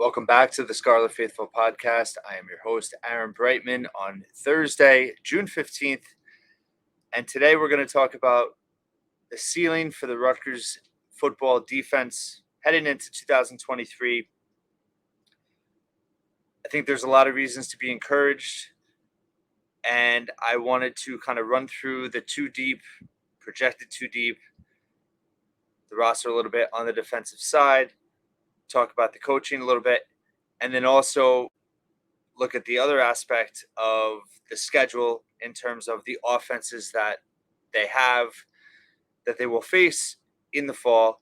Welcome back to the Scarlet Faithful podcast. I am your host, Aaron Breitman, on Thursday, June 15th. And today we're going to talk about the ceiling for the Rutgers football defense heading into 2023. I think there's a lot of reasons to be encouraged. And I wanted to kind of run through the projected too deep, the roster a little bit on the defensive side, talk about the coaching a little bit, and then also look at the other aspect of the schedule in terms of the offenses that they will face in the fall.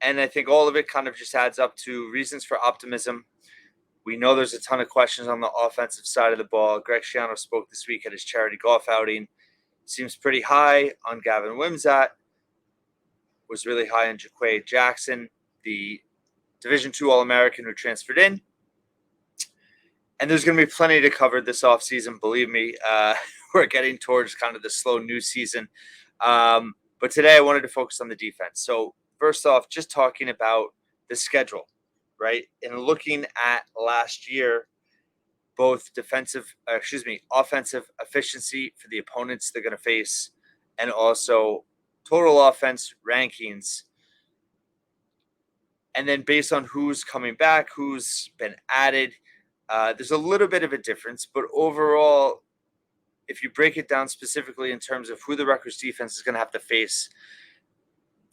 And I think all of it kind of just adds up to reasons for optimism. We know there's a ton of questions on the offensive side of the ball. Greg Schiano spoke this week at his charity golf outing. Seems pretty high on Gavin Wimsatt. Was really high on Jaquay Jackson, the Division II All-American who transferred in. And there's going to be plenty to cover this offseason, believe me. We're getting towards kind of the slow news season. But today I wanted to focus on the defense. So first off, just talking about the schedule, right? And looking at last year, both offensive efficiency for the opponents they're going to face, and also total offense rankings. And then based on who's coming back, who's been added, there's a little bit of a difference. But overall, if you break it down specifically in terms of who the Rutgers defense is going to have to face,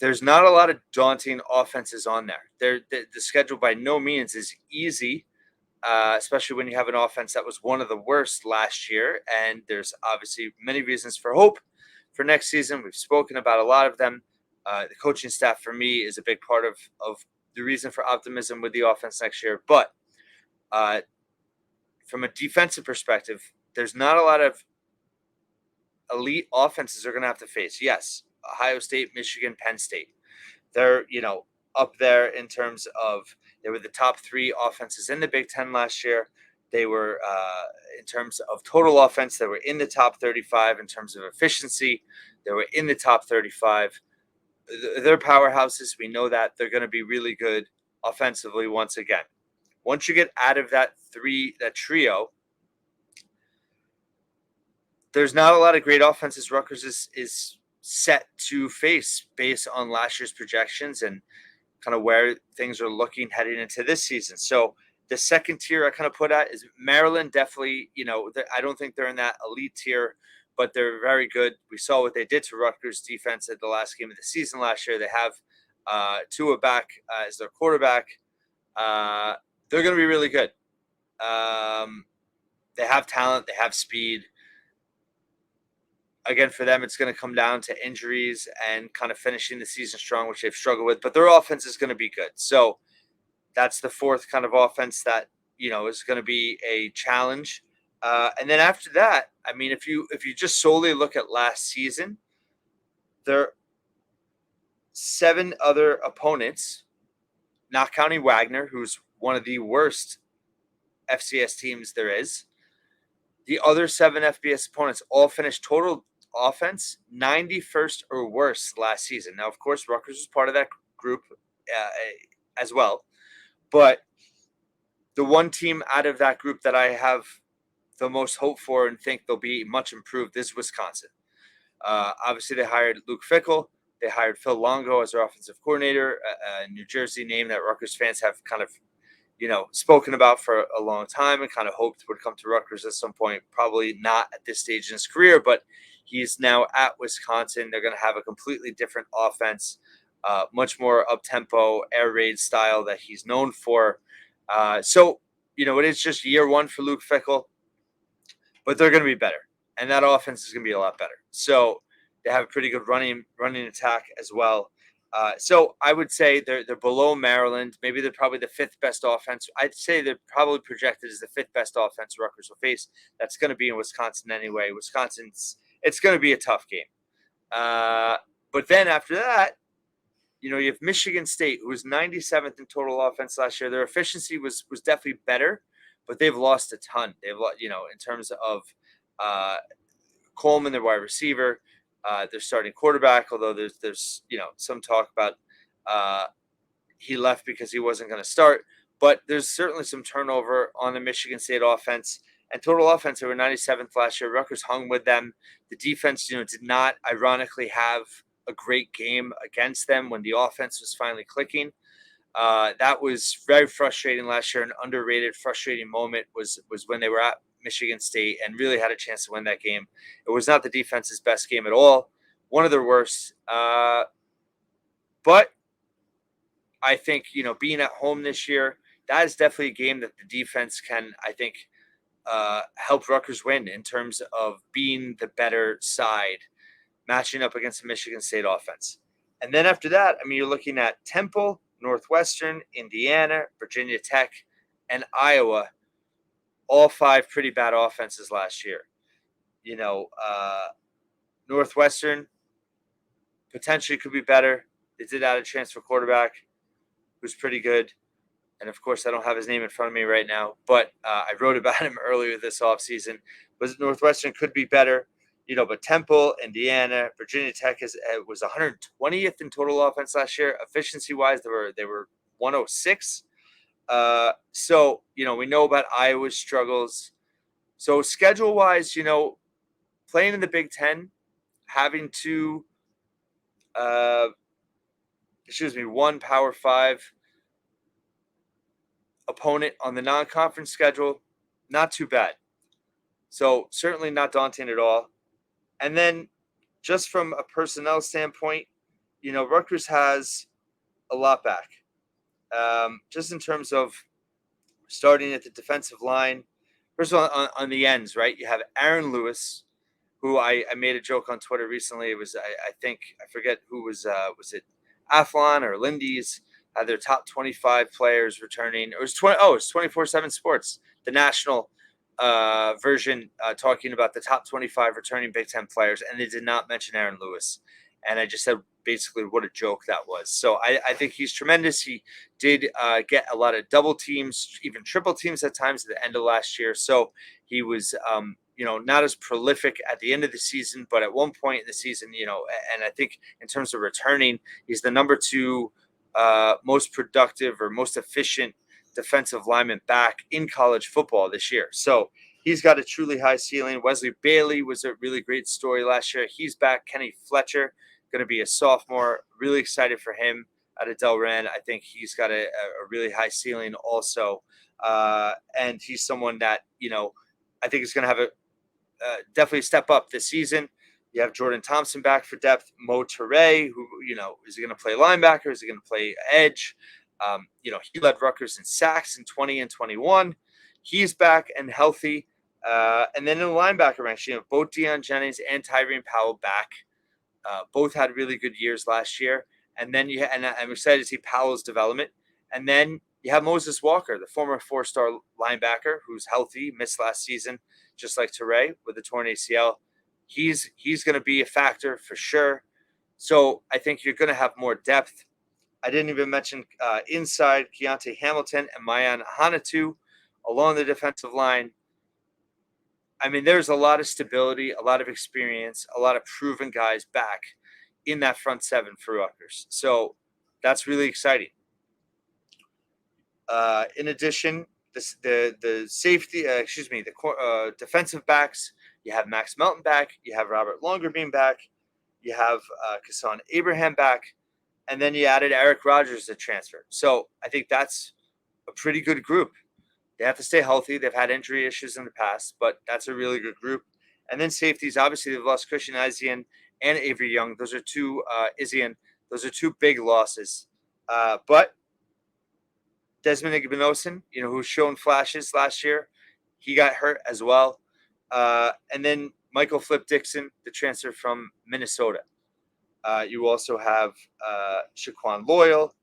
there's not a lot of daunting offenses on there. The schedule by no means is easy, especially when you have an offense that was one of the worst last year. And there's obviously many reasons for hope for next season. We've spoken about a lot of them. The coaching staff, for me, is a big part of the reason for optimism with the offense next year. But from a defensive perspective, there's not a lot of elite offenses they're going to have to face. Yes, Ohio State, Michigan, Penn State. They're, up there in terms of they were the top three offenses in the Big Ten last year. They were, in terms of total offense, they were in the top 35. In terms of efficiency, they were in the top 35. They're powerhouses. We know that they're going to be really good offensively once again. Once you get out of that trio, there's not a lot of great offenses Rutgers is set to face based on last year's projections and kind of where things are looking heading into this season. So the second tier I kind of put at is Maryland. Definitely, I don't think they're in that elite tier, but they're very good. We saw what they did to Rutgers defense at the last game of the season last year. They have Tua back as their quarterback. They're going to be really good. They have talent. They have speed. Again, for them, it's going to come down to injuries and kind of finishing the season strong, which they've struggled with. But their offense is going to be good. So that's the fourth kind of offense that, is going to be a challenge. And then after that, I mean, if you just solely look at last season, there are 7 other opponents, not counting Wagner, who's one of the worst FCS teams there is. The other 7 FBS opponents all finished total offense 91st or worse last season. Now, of course, Rutgers was part of that group as well. But the one team out of that group that I have the most hope for and think they'll be much improved is Wisconsin. Obviously, they hired Luke Fickell. They hired Phil Longo as their offensive coordinator, a New Jersey name that Rutgers fans have kind of spoken about for a long time and kind of hoped would come to Rutgers at some point. Probably not at this stage in his career, but he's now at Wisconsin. They're going to have a completely different offense, much more up-tempo, air raid style that he's known for. So, it is just year one for Luke Fickell, but they're going to be better. And that offense is going to be a lot better. So they have a pretty good running attack as well. So I would say they're below Maryland. Maybe they're probably the 5th best offense. I'd say they're probably projected as the 5th best offense Rutgers will face. That's going to be in Wisconsin anyway. It's going to be a tough game. But then after that, you have Michigan State, who was 97th in total offense last year. Their efficiency was definitely better, but they've lost a ton. They've lost, in terms of Coleman, their wide receiver. Their starting quarterback, although there's some talk about he left because he wasn't going to start. but there's certainly some turnover on the Michigan State offense. And total offense, they were 97th last year. Rutgers hung with them. The defense, did not ironically have a great game against them when the offense was finally clicking. That was very frustrating last year. An underrated, frustrating moment was when they were at Michigan State and really had a chance to win that game. It was not the defense's best game at all. One of their worst. But I think, being at home this year, that is definitely a game that the defense can, I think, help Rutgers win in terms of being the better side, matching up against the Michigan State offense. And then after that, you're looking at Temple, Northwestern, Indiana, Virginia Tech, and Iowa, all 5 pretty bad offenses last year. Northwestern potentially could be better. They did add a transfer quarterback who's pretty good. And of course, I don't have his name in front of me right now, but I wrote about him earlier this offseason. But Northwestern could be better, but Temple, Indiana, Virginia Tech was 120th in total offense last year. Efficiency-wise, they were 106. So, we know about Iowa's struggles. So schedule-wise, playing in the Big Ten, having one Power 5 opponent on the non-conference schedule, not too bad. So certainly not daunting at all. And then just from a personnel standpoint, Rutgers has a lot back. Just in terms of starting at the defensive line, first of all, on the ends, right? You have Aaron Lewis, who I made a joke on Twitter recently. It was, I think, I forget who was it Athlon or Lindy's, had their top 25 players returning. It was 24/7 Sports, the national version, talking about the top 25 returning Big Ten players, and they did not mention Aaron Lewis. And I just said basically what a joke that was. So I think he's tremendous. He did get a lot of double teams, even triple teams at times at the end of last year. So he was, not as prolific at the end of the season, but at one point in the season, and I think in terms of returning, he's the number 2 most productive or most efficient defensive lineman back in college football this year. So he's got a truly high ceiling. Wesley Bailey was a really great story last year. He's back. Kenny Fletcher, going to be a sophomore. Really excited for him out of Delran. I think he's got a really high ceiling also. And he's someone that, I think is going to have a definitely step up this season. You have Jordan Thompson back for depth. Mo Toure, who, is he going to play linebacker? Is he going to play edge? He led Rutgers in sacks in 20 and 21. He's back and healthy. And then in the linebacker ranks, both Deion Jennings and Tyrene Powell back. Both had really good years last year. And then and I'm excited to see Powell's development. And then you have Moses Walker, the former 4-star linebacker who's healthy, missed last season, just like Toure with the torn ACL. He's going to be a factor for sure. So I think you're going to have more depth. I didn't even mention inside Keontae Hamilton and Mayan Hanatu along the defensive line. There's a lot of stability, a lot of experience, a lot of proven guys back in that front 7 for Rutgers. So that's really exciting. In addition, the safety, the defensive backs, you have Max Melton back, you have Robert Longerbeam back, you have Kassan Abraham back, and then you added Eric Rogers to transfer. So I think that's a pretty good group. They have to stay healthy. They've had injury issues in the past, but that's a really good group. And then safeties, obviously they've lost Christian Isian and Avery Young. Those are two Those are 2 big losses. But Desmond Igbinosin, who's shown flashes last year, he got hurt as well. And then Michael Flip Dixon, the transfer from Minnesota. You also have Shaquan Loyal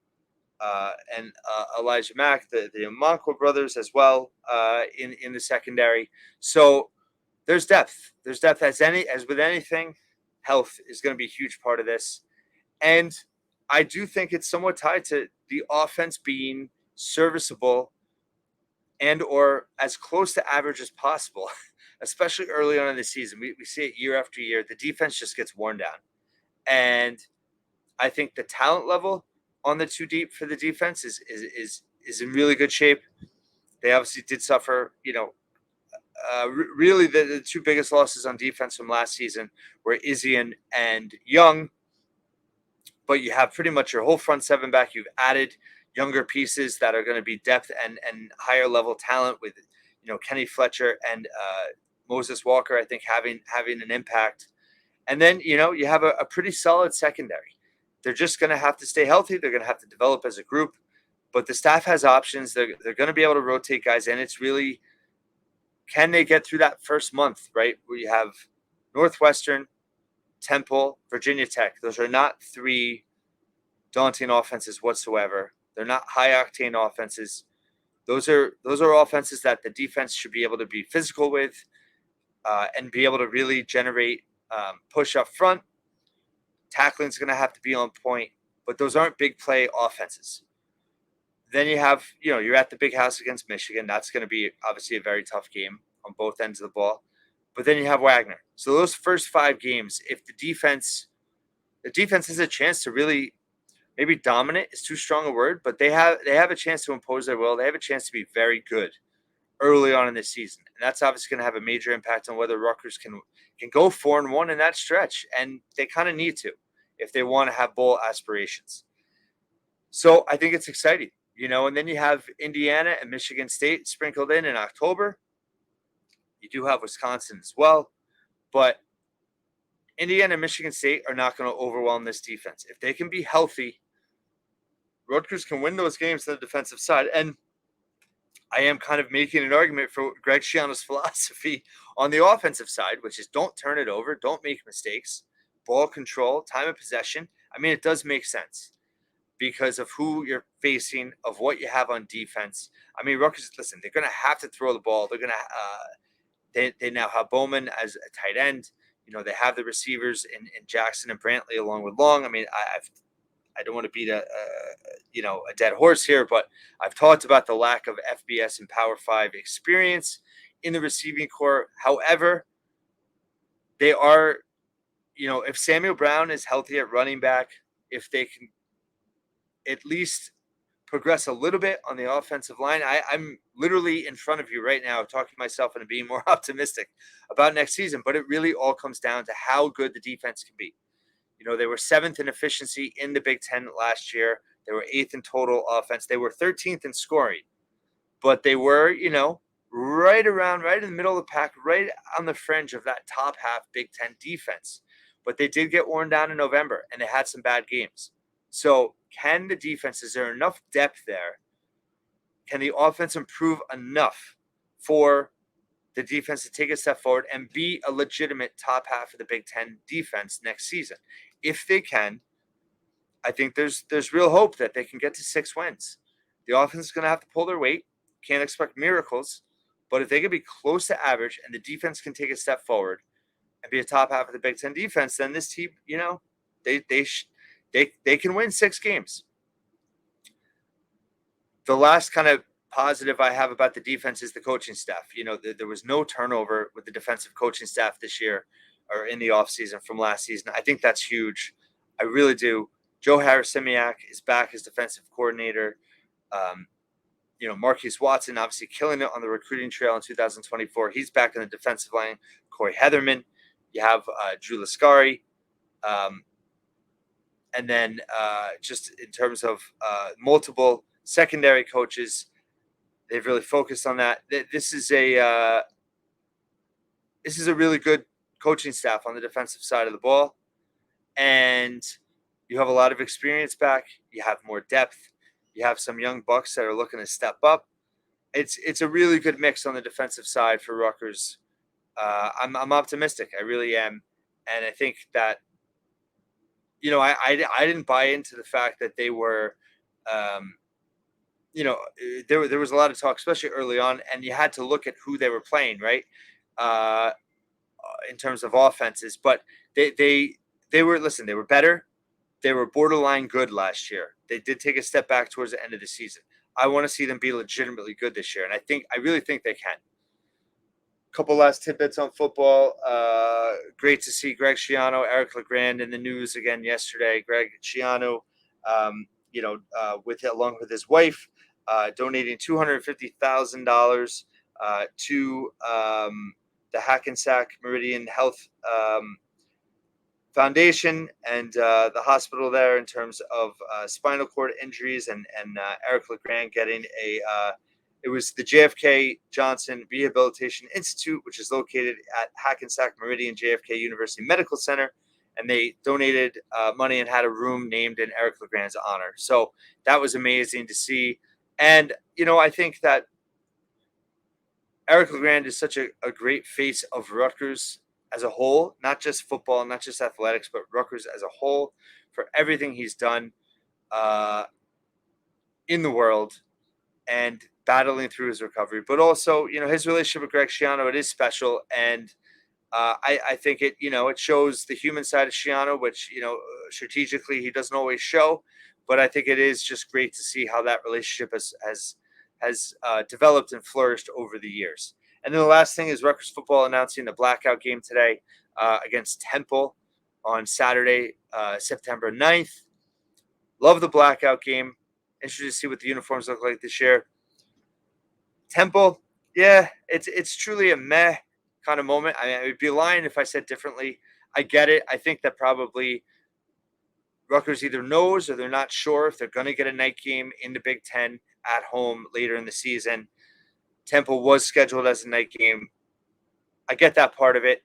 and Elijah Mack, the Amonko brothers as well in the secondary. So there's depth. There's depth as with anything. Health is going to be a huge part of this. And I do think it's somewhat tied to the offense being serviceable and or as close to average as possible, especially early on in the season. We see it year after year. The defense just gets worn down. And I think the talent level on the 2 deep for the defense is is in really good shape. They obviously did suffer, really the two biggest losses on defense from last season were Izzy and Young, but you have pretty much your whole front seven back. You've added younger pieces that are going to be depth and higher level talent with, Kenny Fletcher and Moses Walker, I think having an impact. And then, you have a pretty solid secondary. They're just going to have to stay healthy. They're going to have to develop as a group, but the staff has options. They're going to be able to rotate guys in. It's really, can they get through that first month, right? Where you have Northwestern, Temple, Virginia Tech. Those are not three daunting offenses whatsoever. They're not high octane offenses. Those are offenses that the defense should be able to be physical with, and be able to really generate push up front. Tackling is going to have to be on point, but those aren't big play offenses. Then you have, you're at the big house against Michigan. That's going to be obviously a very tough game on both ends of the ball. But then you have Wagner. So those first 5 games, if the defense has a chance to really, maybe dominant is too strong a word, but they have a chance to impose their will. They have a chance to be very good early on in this season. And that's obviously going to have a major impact on whether Rutgers can go 4-1 in that stretch. And they kind of need to if they want to have bowl aspirations. So I think it's exciting, and then you have Indiana and Michigan State sprinkled in October. You do have Wisconsin as well, but Indiana and Michigan State are not going to overwhelm this defense. If they can be healthy, Rutgers can win those games on the defensive side. And I am kind of making an argument for Greg Schiano's philosophy on the offensive side, which is don't turn it over, don't make mistakes, ball control, time of possession. I mean, it does make sense because of who you're facing, of what you have on defense. I mean, Rutgers, listen, they're going to have to throw the ball. They're going to they now have Bowman as a tight end. They have the receivers in Jackson and Brantley along with Long. I mean, I don't want to beat a dead horse here, but I've talked about the lack of FBS and Power 5 experience in the receiving corps. However, they are, if Samuel Brown is healthy at running back, if they can at least progress a little bit on the offensive line, I'm literally in front of you right now talking myself into being more optimistic about next season. But it really all comes down to how good the defense can be. They were 7th in efficiency in the Big Ten last year. They were 8th in total offense. They were 13th in scoring, but they were, right in the middle of the pack, right on the fringe of that top half Big Ten defense. But they did get worn down in November, and they had some bad games. So can the defense, is there enough depth there? Can the offense improve enough for the defense to take a step forward and be a legitimate top half of the Big Ten defense next season? If they can, I think there's real hope that they can get to 6 wins. The offense is going to have to pull their weight. Can't expect miracles, but if they can be close to average and the defense can take a step forward and be a top half of the Big Ten defense, then this team, they can win 6 games. The last kind of positive I have about the defense is the coaching staff. There was no turnover with the defensive coaching staff this year or in the offseason from last season. I think that's huge. I really do. Joe Harris-Simiak is back as defensive coordinator. Marquise Watson obviously killing it on the recruiting trail in 2024. He's back in the defensive line. Corey Heatherman. You have Drew Lascari. And then just in terms of multiple secondary coaches, they've really focused on that. This is a really good coaching staff on the defensive side of the ball. And you have a lot of experience back. You have more depth. You have some young bucks that are looking to step up. It's a really good mix on the defensive side for Rutgers. I'm optimistic. I really am. And I think that, I didn't buy into the fact that they were, there was a lot of talk, especially early on, and you had to look at who they were playing, right? In terms of offenses, but they were better. They were borderline good last year. They did take a step back towards the end of the season. I want to see them be legitimately good this year, and I really think they can. Couple last tidbits on football. Great to see Greg Schiano, Eric LeGrand in the news again yesterday. Greg Schiano, along with his wife, donating $250,000 to the Hackensack Meridian Health Foundation and the hospital there in terms of spinal cord injuries, and Eric LeGrand getting it was the JFK Johnson Rehabilitation Institute, which is located at Hackensack Meridian JFK University Medical Center, and they donated money and had a room named in Eric LeGrand's honor. So that was amazing to see. And, I think that Eric LeGrand is such a great face of Rutgers as a whole, not just football, not just athletics, but Rutgers as a whole, for everything he's done uh, in the world and battling through his recovery. But also, his relationship with Greg Schiano, it is special. And I think it shows the human side of Schiano, which, strategically he doesn't always show. But I think it is just great to see how that relationship has developed and flourished over the years. And then the last thing is Rutgers football announcing the blackout game today against Temple on Saturday, September 9th. Love the blackout game. Interested to see what the uniforms look like this year. Temple, yeah, it's truly a meh kind of moment. I would be lying if I said differently. I get it. I think that probably Rutgers either knows or they're not sure if they're going to get a night game in the Big Ten at home later in the season. Temple was scheduled as a night game. I get that part of it.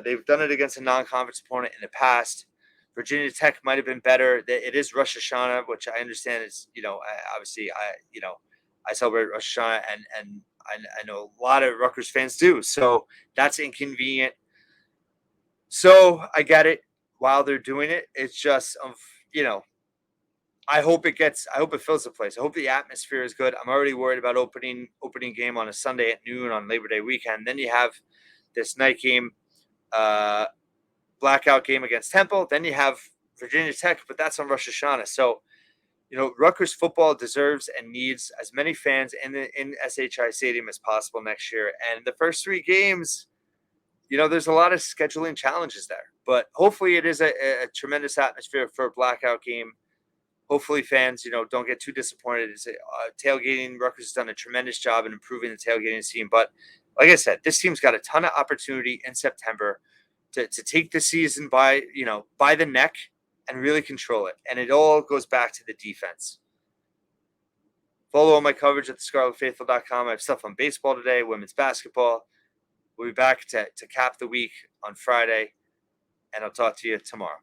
They've done it against a non-conference opponent in the past. Virginia Tech might have been better. It is Rosh Hashanah, which I understand is, obviously I celebrate Rosh Hashanah, and I know a lot of Rutgers fans do. So that's inconvenient. So I get it while they're doing it. It's just, I hope it fills the place. I hope the atmosphere is good. I'm already worried about opening game on a Sunday at noon on Labor Day weekend. Then you have this night game, blackout game against Temple. Then you have Virginia Tech, but that's on Rosh Hashanah. So, Rutgers football deserves and needs as many fans in SHI Stadium as possible next year. And the first three games, there's a lot of scheduling challenges there. But hopefully it is a tremendous atmosphere for a blackout game. Hopefully fans, don't get too disappointed. It's tailgating. Rutgers has done a tremendous job in improving the tailgating scene. But like I said, this team's got a ton of opportunity in September to take the season by the neck and really control it. And it all goes back to the defense. Follow all my coverage at thescarletfaithful.com. I have stuff on baseball today, women's basketball. We'll be back to cap the week on Friday, and I'll talk to you tomorrow.